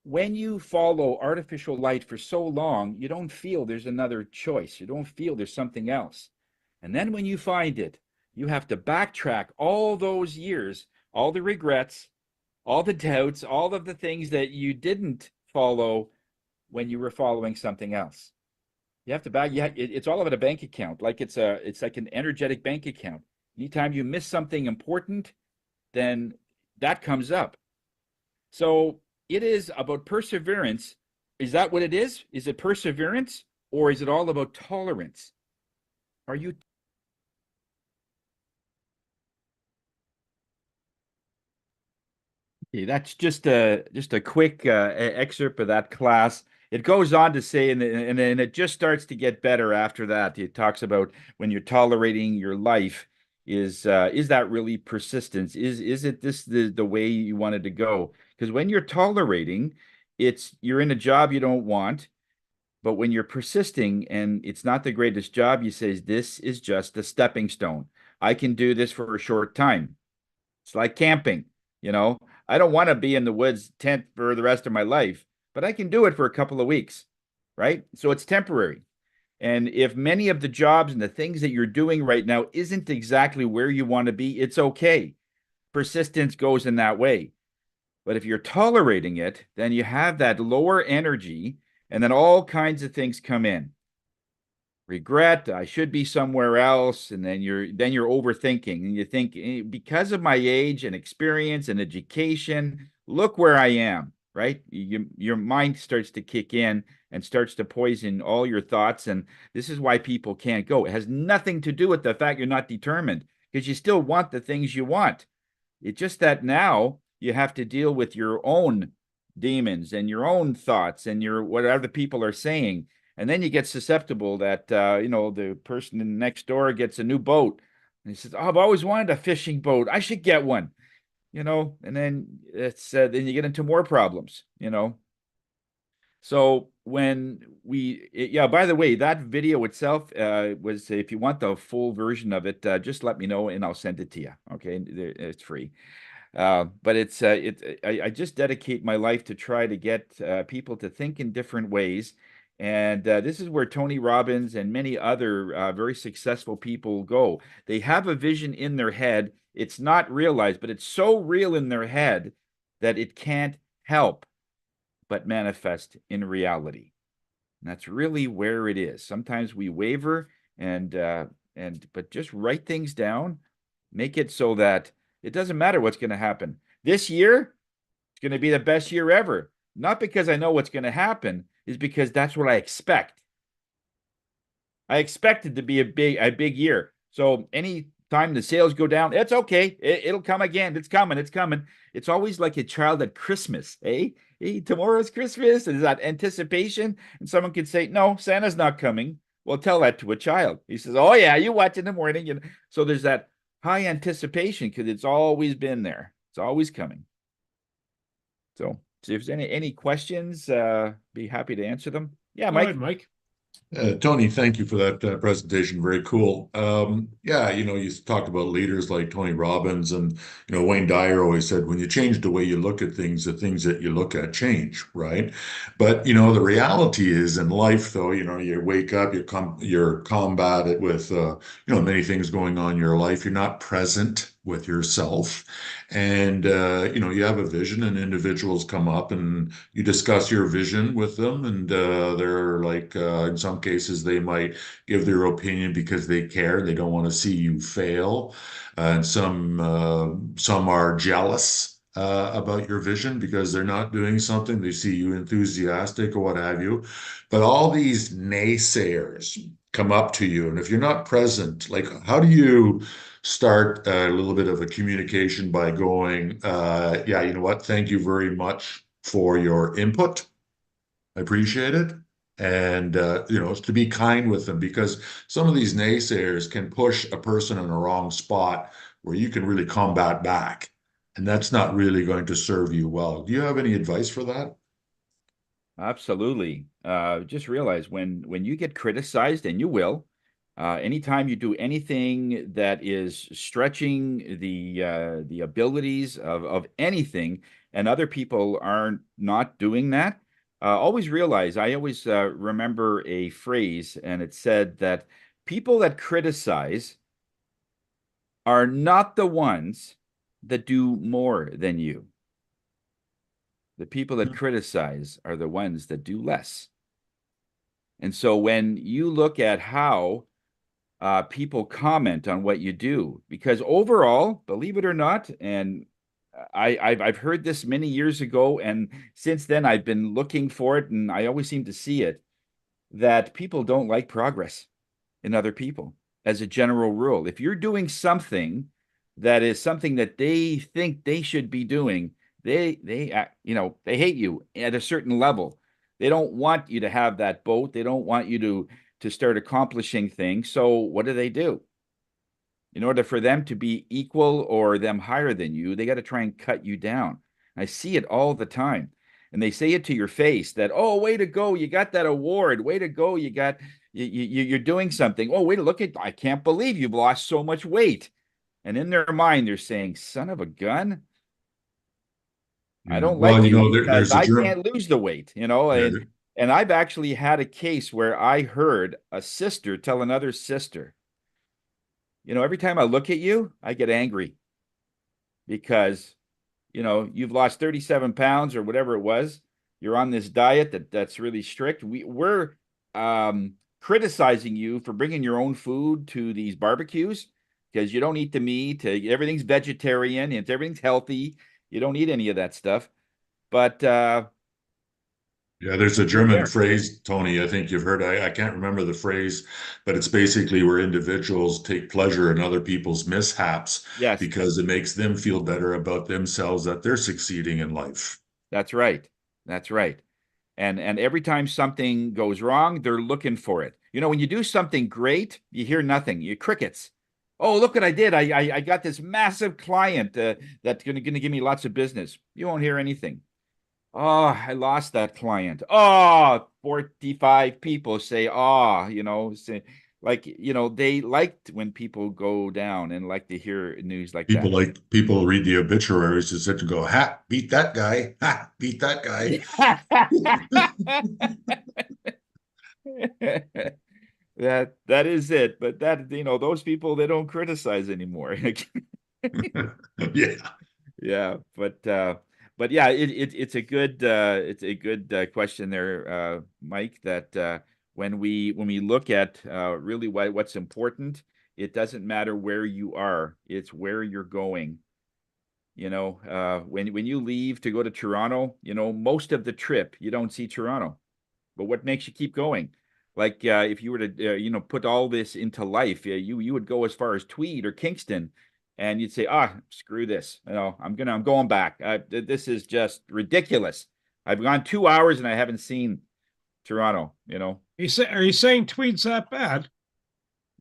when you follow artificial light for so long, you don't feel there's another choice. You don't feel there's something else. And then when you find it, you have to backtrack all those years, all the regrets, all the doubts, all of the things that you didn't follow when you were following something else. You have to back. Yeah, it's all about a bank account. Like it's like an energetic bank account. Anytime you miss something important, then that comes up. So it is about perseverance. Is that what it is? Is it perseverance, or is it all about tolerance? Are you? Okay, that's just a quick excerpt of that class. It goes on to say, and it just starts to get better after that. It talks about when you're tolerating your life, is that really persistence? Is it this the way you wanted to go? Because when you're tolerating, you're in a job you don't want, but when you're persisting and it's not the greatest job, you say, this is just a stepping stone. I can do this for a short time. It's like camping, you know. I don't want to be in the woods tent for the rest of my life, but I can do it for a couple of weeks, right? So it's temporary. And if many of the jobs and the things that you're doing right now isn't exactly where you want to be, it's okay. Persistence goes in that way. But if you're tolerating it, then you have that lower energy, and then all kinds of things come in. Regret, I should be somewhere else, and then you're overthinking, and you think, because of my age and experience and education, look where I am, right? Your mind starts to kick in and starts to poison all your thoughts, and this is why people can't go. It has nothing to do with the fact you're not determined, because you still want the things you want. It's just that now you have to deal with your own demons and your own thoughts and your what other people are saying. And then you get susceptible that, the person next door gets a new boat. And he says, oh, I've always wanted a fishing boat. I should get one, and then then you get into more problems, So by the way, that video itself was, if you want the full version of it, just let me know and I'll send it to you. Okay. It's free. But I just dedicate my life to try to get people to think in different ways. And this is where Tony Robbins and many other very successful people go. They have a vision in their head. It's not realized, but it's so real in their head that it can't help but manifest in reality. And that's really where it is. Sometimes we waver but just write things down, make it so that it doesn't matter what's going to happen. This year, it's going to be the best year ever. Not because I know what's going to happen, is because that's what I expect. I expect it to be a big year. So any time the sales go down, it's okay. It'll come again. It's coming. It's coming. It's always like a child at Christmas, eh? Hey, tomorrow's Christmas. And that anticipation. And someone could say, no, Santa's not coming. Well, tell that to a child. He says, oh yeah, you watch in the morning. So there's that high anticipation because it's always been there. It's always coming. So if there's any questions, be happy to answer them. Yeah, Mike. Go ahead, Mike. Tony, thank you for that presentation. Very cool. You talked about leaders like Tony Robbins and, Wayne Dyer always said, when you change the way you look at things, the things that you look at change, right? But, the reality is in life, though, you wake up, you're combated with, many things going on in your life. You're not present. with yourself, and you have a vision, and individuals come up and you discuss your vision with them, and they're like, in some cases they might give their opinion because they care, they don't want to see you fail, and some are jealous about your vision because they're not doing something. They see you enthusiastic or what have you. But all these naysayers come up to you, and if you're not present, like, how do you start a little bit of a communication by going, yeah, you know what? Thank you very much for your input. I appreciate it. And, to be kind with them, because some of these naysayers can push a person in a wrong spot where you can really combat back. And that's not really going to serve you well. Do you have any advice for that? Absolutely. Just realize when you get criticized, and you will, anytime you do anything that is stretching the abilities of anything, and other people are not doing that, always realize. I always remember a phrase, and it said that people that criticize are not the ones that do more than you. The people that criticize are the ones that do less. And so when you look at how people comment on what you do, because overall, believe it or not, and I've heard this many years ago, and since then I've been looking for it, and I always seem to see it, that people don't like progress in other people as a general rule. If you're doing something that is something that they think they should be doing, they hate you at a certain level. They don't want you to have that boat. They don't want you to start accomplishing things. So what do? In order for them to be equal or them higher than you, they got to try and cut you down. I see it all the time. And they say it to your face that, oh, way to go, you got that award. Way to go, you're doing something. Oh, wait, look at, I can't believe you've lost so much weight. And in their mind, they're saying, son of a gun, I don't Well, like you because there's a I germ. can't lose the weight, Yeah, and I've actually had a case where I heard a sister tell another sister, every time I look at you, I get angry because, you've lost 37 pounds or whatever it was. You're on this diet that's really strict. We're criticizing you for bringing your own food to these barbecues because you don't eat the meat. Everything's vegetarian. Everything's healthy. You don't eat any of that stuff. But yeah, there's a you're German there. phrase, Tony, I think you've heard. I can't remember the phrase, but it's basically where individuals take pleasure in other people's mishaps Yes, because it makes them feel better about themselves that they're succeeding in life. that's right. That's right. And every time something goes wrong, they're looking for it. When you do something great, you hear nothing. You crickets. Oh, look what I did. I got this massive client that's going to give me lots of business. You won't hear anything. Oh, I lost that client. Oh, 45 people say, say, like, they liked when people go down and like to hear news like that. People read the obituaries and sit and go, ha, beat that guy. Ha, beat that guy. That is it. But those people, they don't criticize anymore. Yeah. Yeah, but yeah, it's a good question there, Mike. That when we look at really what's important, it doesn't matter where you are; it's where you're going. When you leave to go to Toronto, most of the trip you don't see Toronto, but what makes you keep going? Like if you were to put all this into life, you would go as far as Tweed or Kingston, and you'd say, screw this. I'm going back. This is just ridiculous. I've gone 2 hours and I haven't seen Toronto. Are you saying Tweed's that bad?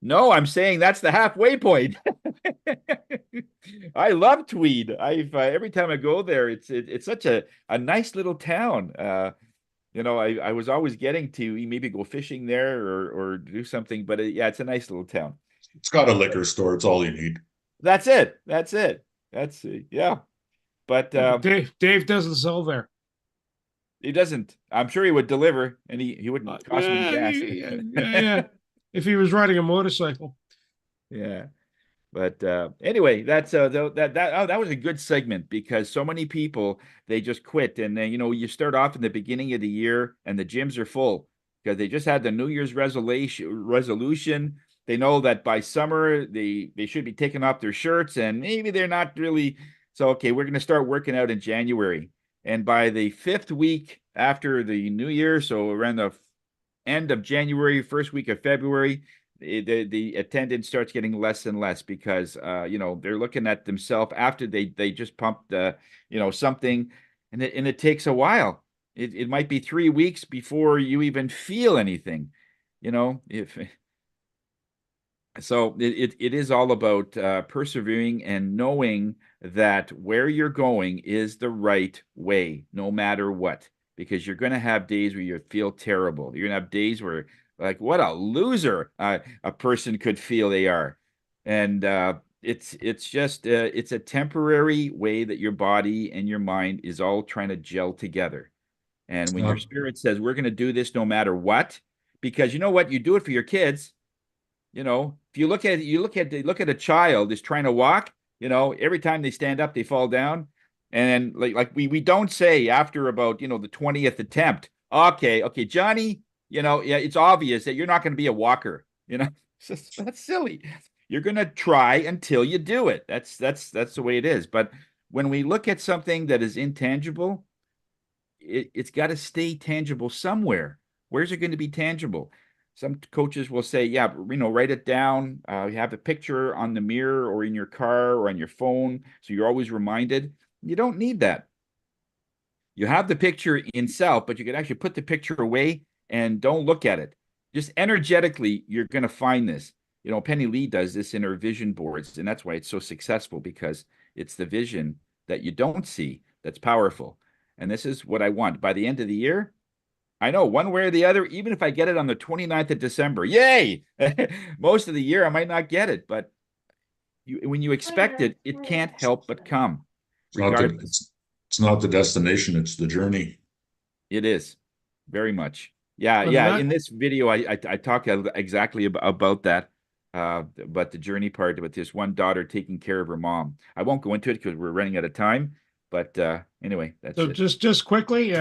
No, I'm saying that's the halfway point. I love Tweed. I've every time I go there, it's such a nice little town. I was always getting to maybe go fishing there or do something, but yeah, it's a nice little town. It's got a liquor store. It's all you need. That's it. Yeah. But Dave doesn't sell there. He doesn't. I'm sure he would deliver, and he wouldn't cost me gas. Yeah. If he was riding a motorcycle. Yeah. But anyway, that's that was a good segment because so many people they just quit, and then you start off in the beginning of the year and the gyms are full because they just had the New Year's resolution. They know that by summer they should be taking off their shirts, and maybe they're not really. So okay, we're going to start working out in January, and by the 5th week after the New Year, so around the end of January, first week of February, the attendance starts getting less and less because they're looking at themselves after they just pumped something, and it takes a while. It might be 3 weeks before you even feel anything, if so it is all about persevering and knowing that where you're going is the right way, no matter what, because you're going to have days where you feel terrible. You're going to have days where like what a loser a person could feel they are. And it's just it's a temporary way that your body and your mind is all trying to gel together. And when your spirit says we're going to do this no matter what, because you know what, you do it for your kids. If you look at a child is trying to walk, every time they stand up, they fall down. And like we don't say after about, the 20th attempt, okay, Johnny, yeah, it's obvious that you're not going to be a walker, that's silly. You're going to try until you do it. That's the way it is. But when we look at something that is intangible, it's got to stay tangible somewhere. Where's it going to be tangible? Some coaches will say, yeah, write it down. You have a picture on the mirror or in your car or on your phone, so you're always reminded. You don't need that. You have the picture in self, but you can actually put the picture away and don't look at it. Just energetically, you're going to find this. Penny Lee does this in her vision boards, and that's why it's so successful, because it's the vision that you don't see that's powerful. And this is what I want. By the end of the year, I know one way or the other, even if I get it on the 29th of December, yay! Most of the year, I might not get it, but when you expect it, it can't help but come. It's not the destination, it's the journey. It is, very much. Yeah. In this video, I talk exactly about that, but the journey part, about this one daughter taking care of her mom. I won't go into it because we're running out of time, but anyway, that's so it. Just quickly,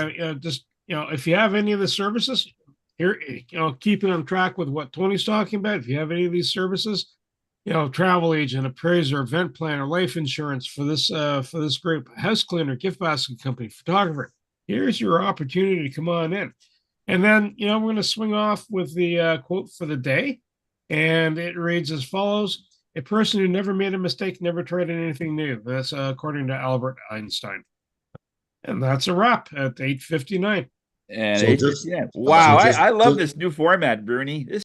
if you have any of the services here, keeping on track with what Tony's talking about, if you have any of these services, travel agent, appraiser, event planner, life insurance for this group, house cleaner, gift basket company, photographer, here's your opportunity to come on in. And then, we're going to swing off with the quote for the day. And it reads as follows: a person who never made a mistake never tried anything new. That's according to Albert Einstein. And that's a wrap at 8:59. And so wow, I love this new format, Bernie. This